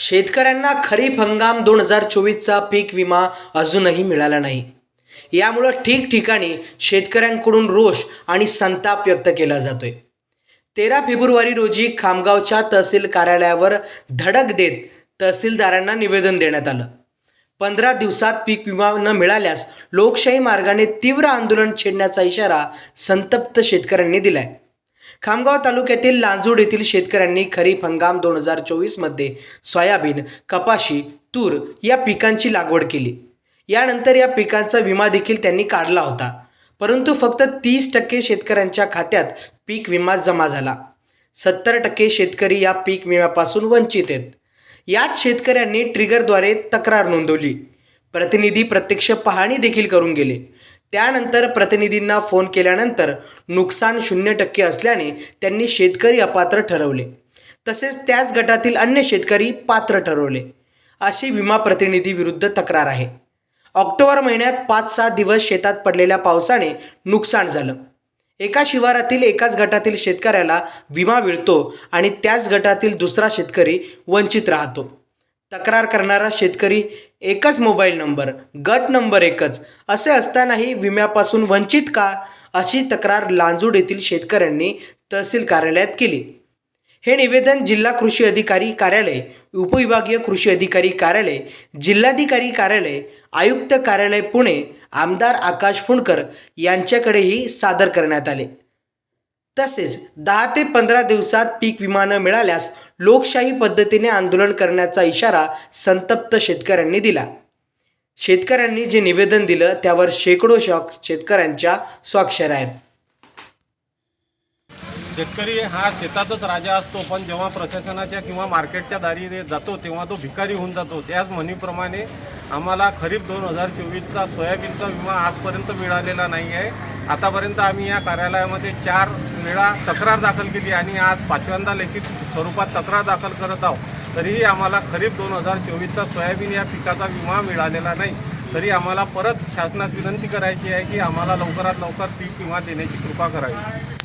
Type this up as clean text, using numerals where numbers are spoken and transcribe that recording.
शेतकऱ्यांना खरीप हंगाम 2024चा पीक विमा अजूनही मिळाला नाही। यामुळे ठिकठिकाणी शेतकऱ्यांकडून रोष आणि संताप व्यक्त केला जातोय। 13 फेब्रुवारी रोजी खामगावच्या तहसील कार्यालयावर धडक देत तहसीलदारांना निवेदन देण्यात आलं। 15 दिवसात पीक विमा न मिळाल्यास लोकशाही मार्गाने तीव्र आंदोलन छेडण्याचा इशारा संतप्त शेतकऱ्यांनी दिलाय। खामगाव तालुक्यातील लांजूड येथील शेतकऱ्यांनी खरीप हंगाम 2024 मध्ये सोयाबीन, कपाशी, तूर या पिकांची लागवड केली। यानंतर या पिकांचा विमा देखील त्यांनी काढला होता, परंतु फक्त 30% शेतकऱ्यांच्या खात्यात पीक विमा जमा झाला। 70% शेतकरी या पीक विम्यापासून वंचित आहेत। याच शेतकऱ्यांनी ट्रिगरद्वारे तक्रार नोंदवली। प्रतिनिधी प्रत्यक्ष पाहणी देखील करून गेले। त्यानंतर प्रतिनिधींना फोन केल्यानंतर नुकसान 0% असल्याने त्यांनी शेतकरी अपात्र ठरवले, तसेच त्याच गटातील अन्य शेतकरी पात्र ठरवले, अशी विमा प्रतिनिधी विरुद्ध तक्रार आहे। ऑक्टोबर महिन्यात 5-6 दिवस शेतात पडलेल्या पावसाने नुकसान झालं। एका शिवारातील एकाच गटातील शेतकऱ्याला विमा मिळतो आणि त्याच गटातील दुसरा शेतकरी वंचित राहतो। तक्रार करणारा शेतकरी एकच मोबाईल नंबर, गट नंबर एकच असे असतानाही विम्यापासून वंचित का, अशी तक्रार लांजूड येथील शेतकऱ्यांनी तहसील कार्यालयात केली। हे निवेदन जिल्हा कृषी अधिकारी कार्यालय, उपविभागीय कृषी अधिकारी कार्यालय, जिल्हाधिकारी कार्यालय, आयुक्त कार्यालय पुणे, आमदार आकाश फुंडकर यांच्याकडेही सादर करण्यात आले। तसेच 10 ते 15 दिवसात पीक विमा न मिळाल्यास लोकशाही पद्धतीने आंदोलन करण्याचा इशारा संतप्त शेतकऱ्यांनी दिला। शेतकऱ्यांनी जे निवेदन दिलं त्यावर शेकडो शेतकऱ्यांच्या स्वाक्षऱ्या आहेत। शेतकरी हा शेतातच राजा असतो, पण जेव्हा प्रशासनाच्या किंवा मार्केटच्या दारी जातो तेव्हा तो भिकारी होऊन जातो। त्याच म्हणीप्रमाणे आम्हाला खरीप 2024चा सोयाबीनचा विमा आजपर्यंत मिळालेला नाही आहे। आतापर्यंत आम्ही या कार्यालयामध्ये 4 वेळा तक्रार दाखल केली आणि आज 5व्यांदा लिखित स्वरूपात तक्रार दाखल करत आहोत। तरीही आम्हाला खरीप 2024चा सोयाबीन या पिकाचा विमा मिळालेला नाही। तरी आम्हाला परत शासनास विनंती करायची आहे की आम्हाला लवकरात लवकर पीक विमा देण्याची कृपा करावी।